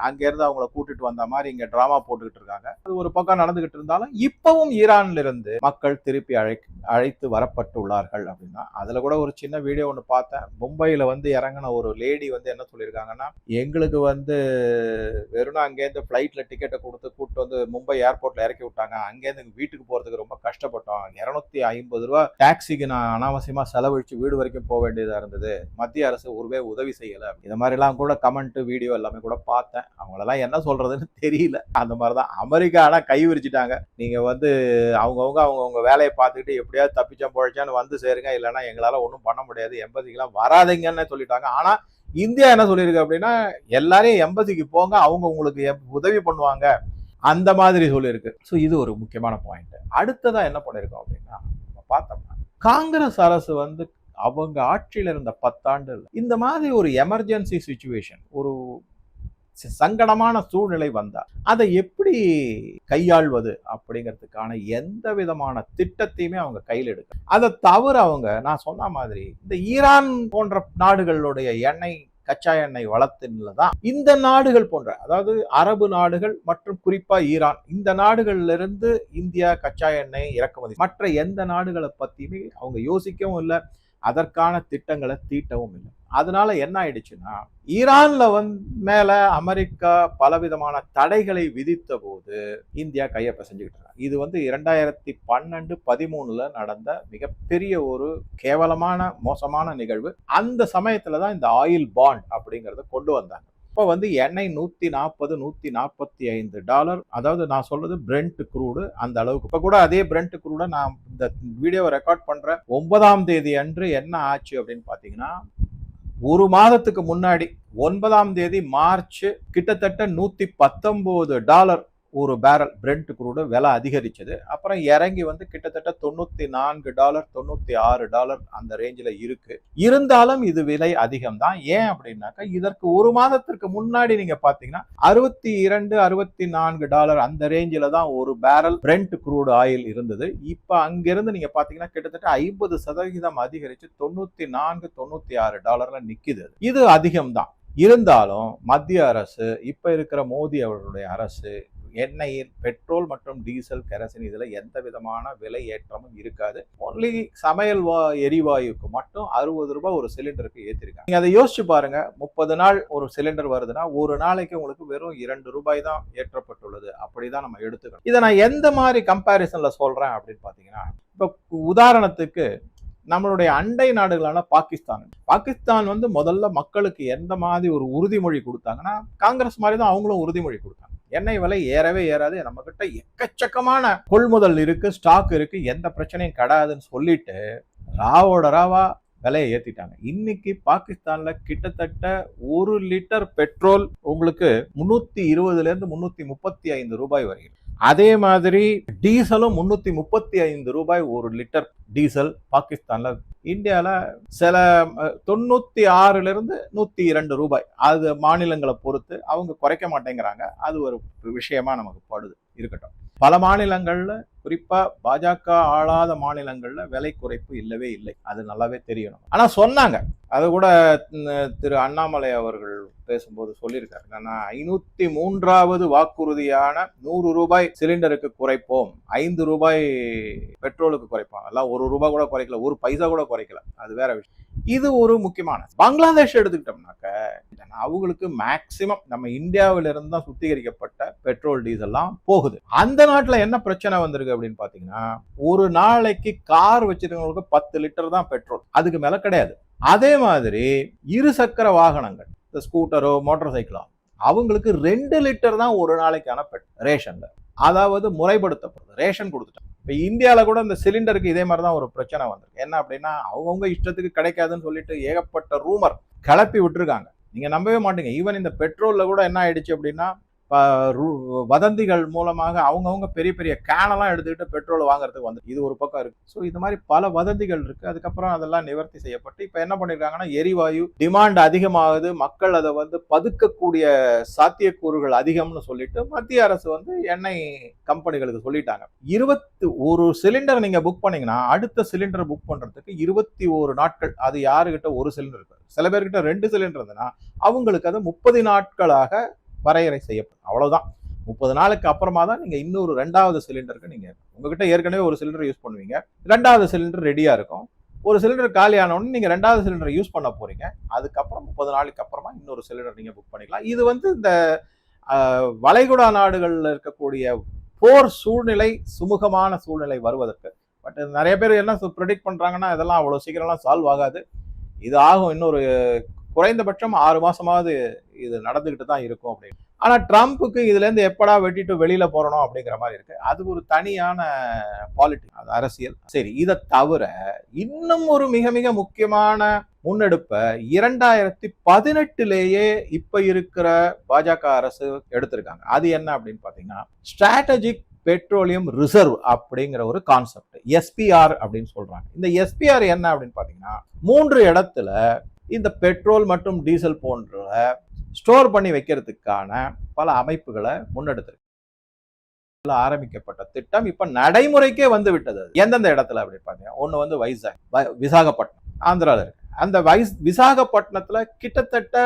அங்க இருந்து அவங்கள கூட்டிட்டு வந்த மாதிரி இங்க டிராமா போட்டுக்கிட்டு இருக்காங்க. அது ஒரு பக்கம் நடந்துகிட்டு இருந்தாலும் இப்பவும் ஈரான்ல இருந்து மக்கள் திருப்பி அழைத்து வரப்பட்டுள்ளார்கள் அப்படின்னா, அதுல கூட ஒரு சின்ன வீடியோ ஒன்று பார்த்தேன். மும்பையில இறங்கின ஒரு லேடி என்ன சொல்லியிருக்காங்கன்னா, எங்களுக்கு வெறும் அங்கேருந்து ஃபிளைட்ல டிக்கெட்டை கூப்பிட்டு மும்பை ஏர்போர்ட்ல இறக்கி விட்டாங்க, அங்கேருந்து வீட்டுக்கு போறதுக்கு ரொம்ப கஷ்டப்பட்டோம், 250 ரூபா டாக்ஸிக்கு நான் அனாவசியமா செலவழிச்சு வீடு வரைக்கும் போக வேண்டியதா இருந்தது, மத்திய அரசு ஒருவே உதவி செய்யல. இந்த மாதிரி எல்லாம் கூட கமெண்ட் வீடியோ எல்லாமே கூட பார்த்தேன். அவங்களெல்லாம் என்ன சொல்றதுன்னு தெரியல. அந்த மாதிரிதான் அமெரிக்கா ஆனா கை விரிச்சிட்டாங்க. நீங்க வந்து அவங்கவுங்க வேலையை பார்த்துக்கிட்டு எப்படியாவது தப்பிச்சா பொழைச்சான்னு வந்து சேருங்க, இல்லைன்னா எங்களால ஒன்றும் பண்ண முடியாது, எம்பசிக்கெல்லாம் வராதிங்கன்னு சொல்லிட்டாங்க. ஆனா இந்தியா என்ன சொல்லியிருக்கு அப்படின்னா, எல்லாரையும் எம்பசிக்கு போங்க, அவங்க உங்களுக்கு உதவி பண்ணுவாங்க, அந்த மாதிரி சொல்லியிருக்கு. ஸோ இது ஒரு முக்கியமான பாயிண்ட். அடுத்ததா என்ன பண்ணிருக்கோம் அப்படின்னா, நம்ம பார்த்தோம்னா காங்கிரஸ் அரசு வந்து அவங்க ஆட்சியில் இருந்த 10 ஆண்டுகள் இந்த மாதிரி ஒரு எமர்ஜென்சி சிச்சுவேஷன், ஒரு சங்கடமான சூழ்நிலை வந்தா அதை எப்படி கையாள்வது அப்படிங்கிறதுக்கான எந்த விதமான திட்டத்தையுமே அவங்க கையில் எடுக்க. அதை தவிர அவங்க நான் சொன்ன மாதிரி இந்த ஈரான் போன்ற நாடுகளுடைய எண்ணெய் கச்சா எண்ணெய் வளத்தில தான் இந்த நாடுகள் போன்ற, அதாவது அரபு நாடுகள் மற்றும் குறிப்பா ஈரான், இந்த நாடுகள்ல இருந்து இந்தியா கச்சா எண்ணெய் இறக்குமதி. மற்ற எந்த நாடுகளை பத்தியுமே அவங்க யோசிக்கவும் இல்லை, அதற்கான திட்டங்களை தீட்டவும் இல்லை. அதனால என்ன ஆயிடுச்சுன்னா, ஈரான்ல மேல அமெரிக்கா பலவிதமான தடைகளை விதித்த போது இந்தியா கையை பிசைஞ்சுக்கிட்டு. இது 2012-13 நடந்த மிகப்பெரிய ஒரு கேவலமான மோசமான நிகழ்வு. அந்த சமயத்துலதான் இந்த ஆயில் பாண்ட் அப்படிங்கறத கொண்டு வந்தாங்க. இப்போ எண்ணெய் $140-145, அதாவது நான் சொல்றது பிரெண்ட் குரூடு அந்த அளவுக்கு. இப்ப கூட அதே பிரெண்ட் குரூட நான் இந்த வீடியோவை ரெக்கார்ட் பண்ற 9ஆம் தேதி அன்று என்ன ஆச்சு அப்படின்னு பாத்தீங்கன்னா, ஒரு மாதத்துக்கு முன்னாடி 9ஆம் தேதி மார்ச் கிட்டத்தட்ட $119 ஒரு பேரல் பிரெண்ட் குரூடு விலை அதிகரிச்சது. அப்புறம் இறங்கி கிட்டத்தட்ட $94 $96 அந்த ரேஞ்சில் இருக்கு. இருந்தாலும் இது விலை அதிகம் தான். ஏன் அப்படின்னாக்கா, இதற்கு ஒரு மாதத்திற்கு முன்னாடி நீங்க பாத்தீங்கன்னா $62-64 அந்த ரேஞ்சில தான் ஒரு பேரல் பிரெண்ட் குரூடு ஆயில் இருந்தது. இப்ப அங்கிருந்து நீங்க பாத்தீங்கன்னா கிட்டத்தட்ட 50% அதிகரிச்சு $94-96 நிக்குது. இது அதிகம் தான். இருந்தாலும் மத்திய அரசு, இப்ப இருக்கிற மோடி அவர்களுடைய அரசு, எண்ணெயில் பெட்ரோல் மற்றும் டீசல் கெரசின் இதுல எந்த விதமான விலை ஏற்றமும் இருக்காது. ஒன்லி சமையல் எரிவாயுக்கு மட்டும் ₹60 ஒரு சிலிண்டருக்கு ஏற்றிருக்காங்க. நீங்க அதை யோசிச்சு பாருங்க. 30 நாள் ஒரு சிலிண்டர் வருதுன்னா ஒரு நாளைக்கு உங்களுக்கு வெறும் ₹2 தான் ஏற்றப்பட்டுள்ளது. அப்படிதான் நம்ம எடுத்துக்கணும். இதை நான் எந்த மாதிரி கம்பேரிசன்ல சொல்றேன் அப்படின்னு பாத்தீங்கன்னா, இப்ப உதாரணத்துக்கு நம்மளுடைய அண்டை நாடுகளான பாகிஸ்தான் முதல்ல மக்களுக்கு எந்த மாதிரி ஒரு உறுதிமொழி கொடுத்தாங்கன்னா, காங்கிரஸ் மாதிரி தான் அவங்களும் உறுதிமொழி கொடுத்தாங்க. எண்ணெய் விலை ஏறவே ஏறாது, நம்ம கிட்ட எக்கச்சக்கமான கொள்முதல் இருக்கு, ஸ்டாக் இருக்கு, எந்த பிரச்சனையும் கிடையாதுன்னு சொல்லிட்டு ராவோட ராவா விலையை ஏத்திட்டாங்க. இன்னைக்கு பாகிஸ்தான்ல கிட்டத்தட்ட 1 லிட்டர் பெட்ரோல் உங்களுக்கு $320-335 வருகிறது. அதே மாதிரி டீசலும் $335 ஒரு லிட்டர் டீசல் பாகிஸ்தான்ல. இந்தியால சில $96-102, அது மாநிலங்களை பொறுத்து அவங்க குறைக்க மாட்டேங்கிறாங்க. அது ஒரு விஷயமா நமக்கு படுது, இருக்கட்டும். பல மாநிலங்கள்ல, குறிப்பா பாஜக ஆளாத மாநிலங்கள்ல விலை குறைப்பு இல்லவே இல்லை, அது நல்லாவே தெரியணும். ஆனா சொன்னாங்க, அது கூட திரு அண்ணாமலை அவர்கள் பேசும்போது சொல்லியிருக்காரு, என்னன்னா 503வது வாக்குறுதியான ₹100 சிலிண்டருக்கு குறைப்போம், ₹5 பெட்ரோலுக்கு குறைப்போம். எல்லாம் ₹1 கூட குறைக்கல, ஒரு பைசா கூட குறைக்கல, அது வேற விஷயம். இது ஒரு முக்கியமான. பங்களாதேஷ் எடுத்துக்கிட்டோம்னாக்க, அவங்களுக்கு மேக்சிமம் நம்ம இந்தியாவில இருந்து தான் சுத்திகரிக்கப்பட்ட பெட்ரோல் டீசல்லாம் போகுது. அந்த நாட்டுல என்ன பிரச்சனை வந்திருக்கு அப்படின்னு பாத்தீங்கன்னா, ஒரு நாளைக்கு கார் வச்சிருக்கவங்களுக்கு 10 லிட்டர் தான் பெட்ரோல், அதுக்கு மேல கிடையாது. அதே மாதிரி இருசக்கர வாகனங்கள், இந்த ஸ்கூட்டரோ மோட்டார் சைக்கிளோ, அவங்களுக்கு 2 லிட்டர் தான் ஒரு நாளைக்கான ரேஷன்ல, அதாவது முறைப்படுத்தப்படுது, ரேஷன் கொடுத்துட்டாங்க. இப்ப இந்தியாவில கூட இந்த சிலிண்டருக்கு இதே மாதிரிதான் ஒரு பிரச்சனை வந்திருக்கு. என்ன அப்படின்னா, அவங்கவுங்க இஷ்டத்துக்கு கிடைக்காதுன்னு சொல்லிட்டு ஏகப்பட்ட ரூமர் கிளப்பி விட்டுருக்காங்க. நீங்க நம்பவே மாட்டீங்க. ஈவன் இந்த பெட்ரோல்ல கூட என்ன ஆயிடுச்சு அப்படின்னா, வதந்திகள் மூலமாக அவங்கவுங்க பெரிய பெரிய கேனெல்லாம் எடுத்துக்கிட்டு பெட்ரோல் வாங்குறதுக்கு வந்து, இது ஒரு பக்கம் இருக்கு. ஸோ இது மாதிரி பல வதந்திகள் இருக்கு. அதுக்கப்புறம் அதெல்லாம் நிவர்த்தி செய்யப்பட்டு இப்ப என்ன பண்ணிருக்காங்கன்னா, எரிவாயு டிமாண்ட் அதிகமாகுது, மக்கள் அதை பதுக்கக்கூடிய சாத்தியக்கூறுகள் அதிகம்னு சொல்லிட்டு மத்திய அரசு எண்ணெய் கம்பெனிகளுக்கு சொல்லிட்டாங்க. 21 சிலிண்டர் நீங்க புக் பண்ணீங்கன்னா அடுத்த சிலிண்டர் புக் பண்றதுக்கு 21 நாட்கள். அது யாருகிட்ட ஒரு சிலிண்டர் இருக்கு, சில பேர்கிட்ட 2 சிலிண்டர் இருந்ததுன்னா அவங்களுக்கு அது 30 நாட்களாக வரையறை செய்யப்படும். அவ்வளவுதான். 30 நாளுக்கு அப்புறமா தான் நீங்க இன்னொரு 2வது சிலிண்டருக்கு நீங்க, உங்ககிட்ட ஏற்கனவே ஒரு சிலிண்டர் யூஸ் பண்ணுவீங்க, 2வது சிலிண்டர் ரெடியா இருக்கும். ஒரு சிலிண்டர் காலியான உடனே நீங்க 2வது சிலிண்டர் யூஸ் பண்ண போறீங்க. அதுக்கப்புறம் 30 நாளுக்கு அப்புறமா இன்னொரு சிலிண்டர் நீங்க புக் பண்ணிக்கலாம். இது இந்த வளைகுடா நாடுகள்ல இருக்கக்கூடிய போர் சூழ்நிலை சுமூகமான சூழ்நிலை வருவதற்கு. பட் நிறைய பேர் என்ன ப்ரெடிக்ட் பண்றாங்கன்னா இதெல்லாம் அவ்வளவு சீக்கிரம்லாம் சால்வ் ஆகாது, இது ஆகும், இன்னொரு குறைந்தபட்சம் 6 மாசமாவது இது நடந்துகிட்டு தான் இருக்கும் அப்படின்னு. ஆனா ட்ரம்ப்புக்கு இதுல இருந்து எப்படா வெட்டிட்டு வெளியில போறணும் அப்படிங்கிற மாதிரி இருக்கு. அது ஒரு தனியான பாலிடிக்ஸ், அது அரசியல். சரி, இதை தவிர இன்னும் ஒரு மிக மிக முக்கியமான முன்னெடுப்ப 2018லேயே இப்ப இருக்கிற பாஜக அரசு எடுத்திருக்காங்க. அது என்ன அப்படின்னு பாத்தீங்கன்னா, ஸ்ட்ராட்டஜிக் பெட்ரோலியம் ரிசர்வ் அப்படிங்கிற ஒரு கான்செப்ட், எஸ்பிஆர் அப்படின்னு சொல்றாங்க. இந்த எஸ்பிஆர் என்ன அப்படின்னு பாத்தீங்கன்னா, 3 இடத்துல இந்த பெட்ரோல் மற்றும் டீசல் போன்ற ஸ்டோர் பண்ணி வைக்கிறதுக்கான பல அமைப்புகளை முன்னெடுத்திருக்கு. ஆரம்பிக்கப்பட்ட திட்டம் இப்ப நடைமுறைக்கே வந்து விட்டது. எந்தெந்த இடத்துல அப்படி பாத்தீங்கன்னா, ஒண்ணு வந்து வைசாக், விசாகப்பட்டினம், ஆந்திரால இருக்கு. அந்த விசாகப்பட்டினத்துல கிட்டத்தட்ட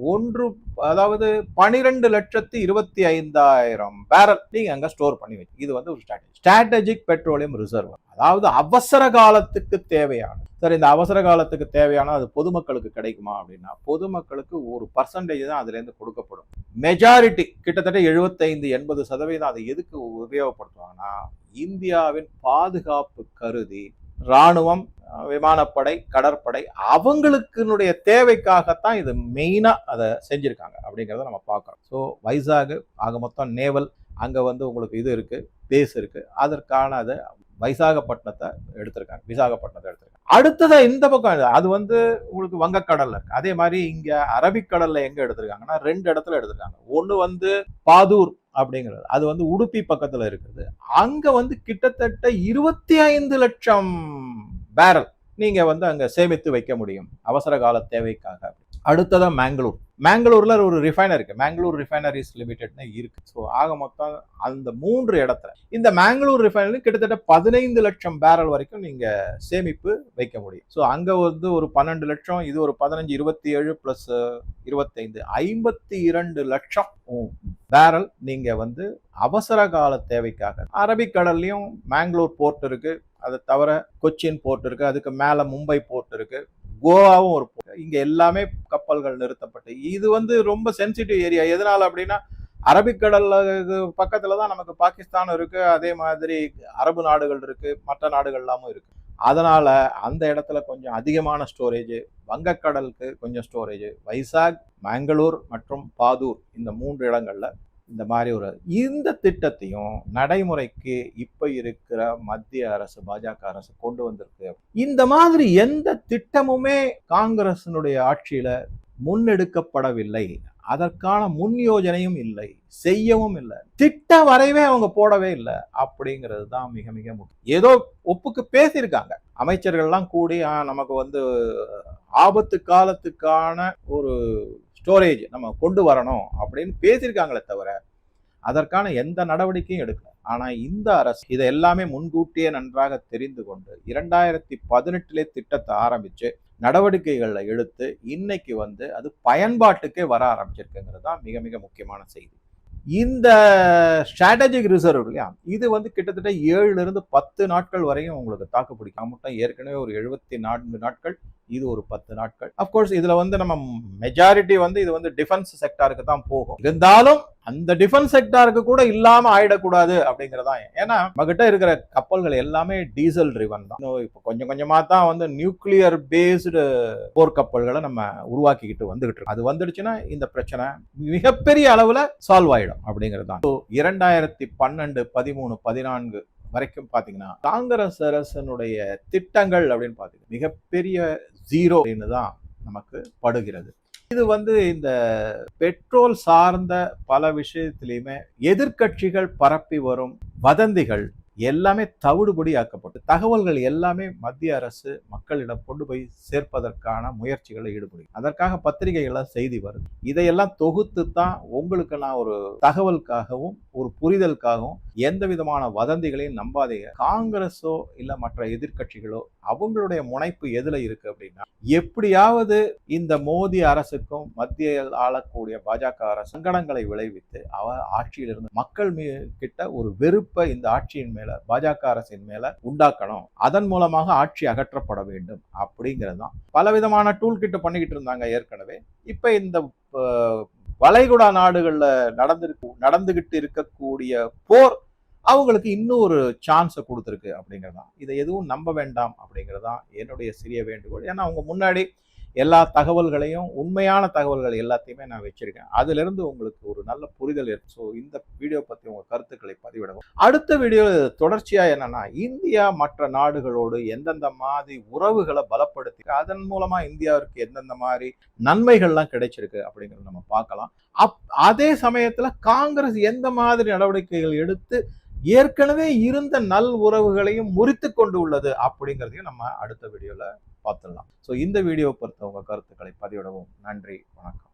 12,25,000 பேரல் நீங்க அங்க ஸ்டோர் பண்ணி வச்சு, இது வந்து ஒரு ஸ்ட்ராட்டஜிக் பெட்ரோலியம் ரிசர்வ், அதாவது அவசர காலத்துக்கு தேவையான. சரி, இந்த அவசர காலத்துக்கு தேவையான அது பொதுமக்களுக்கு கிடைக்குமா அப்படின்னா, பொதுமக்களுக்கு ஒரு பர்சன்டேஜ் தான் அதுல இருந்து கொடுக்கப்படும். மெஜாரிட்டி கிட்டத்தட்ட 75-80% அதை எதுக்கு உபயோகப்படுத்துவாங்கன்னா, இந்தியாவின் பாதுகாப்பு கருதி ராணுவம், விமானப்படை, கடற்படை அவங்களுக்குனுடைய தேவைக்காகத்தான் இது மெயினா அதை செஞ்சிருக்காங்க அப்படிங்கிறத நம்ம பார்க்கறோம். ஸோ வைசாக் ஆக மொத்தம் நேவல், அங்க வந்து உங்களுக்கு இது இருக்கு, பேஸ் இருக்கு, அதற்கான அதை விசாகப்பட்டினத்தை எடுத்திருக்காங்க. அடுத்ததா இந்த பக்கம் அது வந்து உங்களுக்கு வங்கக்கடல்ல இருக்கு. அதே மாதிரி இங்க அரபிக்கடல்ல எங்க எடுத்திருக்காங்கன்னா 2 இடத்துல எடுத்திருக்காங்க. ஒண்ணு வந்து பாதூர் அப்படிங்கிறது, அது வந்து உடுப்பி பக்கத்துல இருக்குது. அங்க வந்து கிட்டத்தட்ட 25 லட்சம் பேரல் நீங்க வந்து அங்க சேமித்து வைக்க முடியும் அவசர கால தேவைக்காக. அடுத்ததா மேங்களூர்ல ஒரு ரிஃபைனர் இருக்கு, மேங்களூர் ரிஃபைனரிஸ் லிமிடெட்னு இருக்கு. ஸோ ஆக மொத்தம் அந்த 3 இடத்துல இந்த மேங்களூர் ரிஃபைனரி கிட்டத்தட்ட 15 லட்சம் பேரல் வரைக்கும் நீங்க சேமிப்பு வைக்க முடியும். ஸோ அங்க வந்து ஒரு 12 லட்சம், இது ஒரு 15, 27 பிளஸ் 25, 52 லட்சம் பேரல் நீங்க வந்து அவசர கால தேவைக்காக. அரபிக்கடல்லையும் மேங்களூர் போர்ட் இருக்கு, அதை தவிர கொச்சின் போர்ட் இருக்கு, அதுக்கு மேல மும்பை போர்ட் இருக்கு, கோவாவும் ஒரு போர்ட். இங்க எல்லாமே கப்பல்கள் நிறுத்தப்பட்டு, இது வந்து ரொம்ப சென்சிட்டிவ் ஏரியா. எதனால அப்படின்னா, அரபிக்கடல்ல பக்கத்துலதான் நமக்கு பாகிஸ்தான் இருக்கு, அதே மாதிரி அரபு நாடுகள் இருக்கு, மற்ற நாடுகள் எல்லாமும் இருக்கு. அதனால அந்த இடத்துல கொஞ்சம் அதிகமான ஸ்டோரேஜ், வங்கக்கடலுக்கு கொஞ்சம் ஸ்டோரேஜ், வைசாக், மேங்களூர் மற்றும் பாதூர் இந்த 3 இடங்கள்ல இந்த மாதிரி இந்த திட்டத்தையும் நடைமுறைக்கு இப்ப இருக்கிற மத்திய அரசு, பாஜக அரசு கொண்டு வந்திருக்கு. இந்த மாதிரி எந்த திட்டமுமே காங்கிரசினுடைய ஆட்சியில முன்னெடுக்கப்படவில்லை, அதற்கான முன் யோஜனையும் இல்லை, செய்யவும் இல்லை, திட்ட வரைவே அவங்க போடவே இல்லை அப்படிங்கிறது தான் மிக மிக முக்கியம். ஏதோ ஒப்புக்கு பேசியிருக்காங்க, அமைச்சர்கள்லாம் கூடி நமக்கு வந்து ஆபத்து காலத்துக்கான ஒரு ஸ்டோரேஜ் நம்ம கொண்டு வரணும் அப்படின்னு பேசியிருக்காங்களே தவிர அதற்கான எந்த நடவடிக்கையும் எடுக்கல. ஆனா இந்த அரசு இதை எல்லாமே முன்கூட்டியே நன்றாக தெரிந்து கொண்டு 2018 திட்டத்தை ஆரம்பிச்சு நடவடிக்கைகளை எடுத்து இன்னைக்கு வந்து அது பயன்பாட்டுக்கே வர ஆரம்பிச்சிருக்குங்கிறது தான் மிக மிக முக்கியமான செய்தி. இந்த ஸ்ட்ராட்டஜிக் ரிசர்வ் இல்லையா, இது வந்து கிட்டத்தட்ட 7-10 நாட்கள் வரையும் உங்களுக்கு தாக்கு பிடிக்கும். மட்டும் ஏற்கனவே ஒரு 74 நாட்கள், இது ஒரு 10 நாட்கள். அப்கோர்ஸ் இதுல வந்து நம்ம மெஜாரிட்டி வந்து இது வந்து டிஃபென்ஸ் செக்டாருக்கு தான் போகும். இருந்தாலும் அந்த டிஃபென்ஸ் செக்டாருக்கு கூட இல்லாம ஆயிடக்கூடாது அப்படிங்கறதா. ஏன்னா நம்மகிட்ட இருக்கிற கப்பல்கள் எல்லாமே டீசல் ட்ரிவன் தான். இப்போ கொஞ்சம் கொஞ்சமா தான் வந்து நியூக்ளியர் பேஸ்டு போர் கப்பல்களை நம்ம உருவாக்கிக்கிட்டு வந்துகிட்டு இருக்கோம். அது வந்துடுச்சுன்னா இந்த பிரச்சனை மிகப்பெரிய அளவுல சால்வ் ஆயிடும் அப்படிங்கிறது தான். 2012, 13, 14 வரைக்கும் பாத்தீங்கன்னா காங்கிரஸ் அரசனுடைய திட்டங்கள் அப்படின்னு பாத்தீங்கன்னா மிகப்பெரிய ஜீரோ அப்படின்னு தான் நமக்கு படுகிறது. இது வந்து இந்த பெட்ரோல் சார்ந்த பல விஷயத்திலையுமே எதிர்கட்சிகள் பரப்பி வரும் வதந்திகள் எல்லாமே தவிடுபடி ஆக்கப்பட்டு தகவல்கள் எல்லாமே மத்திய அரசு மக்களிடம் கொண்டு போய் சேர்ப்பதற்கான முயற்சிகளை ஈடுபடும். அதற்காக பத்திரிகைகள செய்தி வருது. இதையெல்லாம் தொகுத்து தான் உங்களுக்கு நான் ஒரு தகவலுக்காகவும் ஒரு புரிதலுக்காகவும் எந்த விதமான வதந்திகளையும் நம்பாதீங்க. காங்கிரஸோ இல்ல மற்ற எதிர்கட்சிகளோ அவங்களுடைய முனைப்பு எதுல இருக்கு அப்படின்னா, எப்படியாவது இந்த மோடி அரசுக்கும் மத்திய ஆளக்கூடிய பாஜக அரசு சங்கடங்களை விளைவித்து ஆட்சியிலிருந்து மக்கள் கிட்ட ஒரு வெறுப்பை இந்த ஆட்சியின் மேல, பாஜக அரசின் மேல உண்டாக்கணும், அதன் மூலமாக ஆட்சி அகற்றப்பட வேண்டும் அப்படிங்கிறது தான். பலவிதமான டூல் கிட்ட பண்ணிக்கிட்டு இருந்தாங்க ஏற்கனவே. இப்ப இந்த வளைகுடா நாடுகள்ல நடந்துகிட்டு இருக்கக்கூடிய போர் அவங்களுக்கு இன்னும் ஒரு சான்ஸை கொடுத்துருக்கு அப்படிங்கிறது தான். இதை எதுவும் நம்ப வேண்டாம் அப்படிங்கிறது தான் என்னுடைய சிறிய வேண்டுகோள். ஏன்னா அவங்க முன்னாடி எல்லா தகவல்களையும், உண்மையான தகவல்கள் எல்லாத்தையுமே நான் வச்சிருக்கேன். அதிலிருந்து உங்களுக்கு ஒரு நல்ல புரிதல் இருக்கு. ஸோ இந்த வீடியோ பத்தி உங்க கருத்துக்களை பதிவிடவும். அடுத்த வீடியோ தொடர்ச்சியா என்னன்னா, இந்தியா மற்ற நாடுகளோடு எந்தெந்த மாதிரி உறவுகளை பலப்படுத்தி அதன் மூலமா இந்தியாவிற்கு எந்தெந்த மாதிரி நன்மைகள்லாம் கிடைச்சிருக்கு அப்படிங்கிறத நம்ம பார்க்கலாம். அதே சமயத்துல காங்கிரஸ் எந்த மாதிரி நடவடிக்கைகள் எடுத்து ஏற்கனவே இருந்த நல் உறவுகளையும் முறித்து கொண்டு உள்ளது அப்படிங்கிறதையும் நம்ம அடுத்த வீடியோல பார்த்துடலாம். ஸோ இந்த வீடியோவை பொறுத்த உங்க கருத்துக்களை பதிவிடவும். நன்றி, வணக்கம்.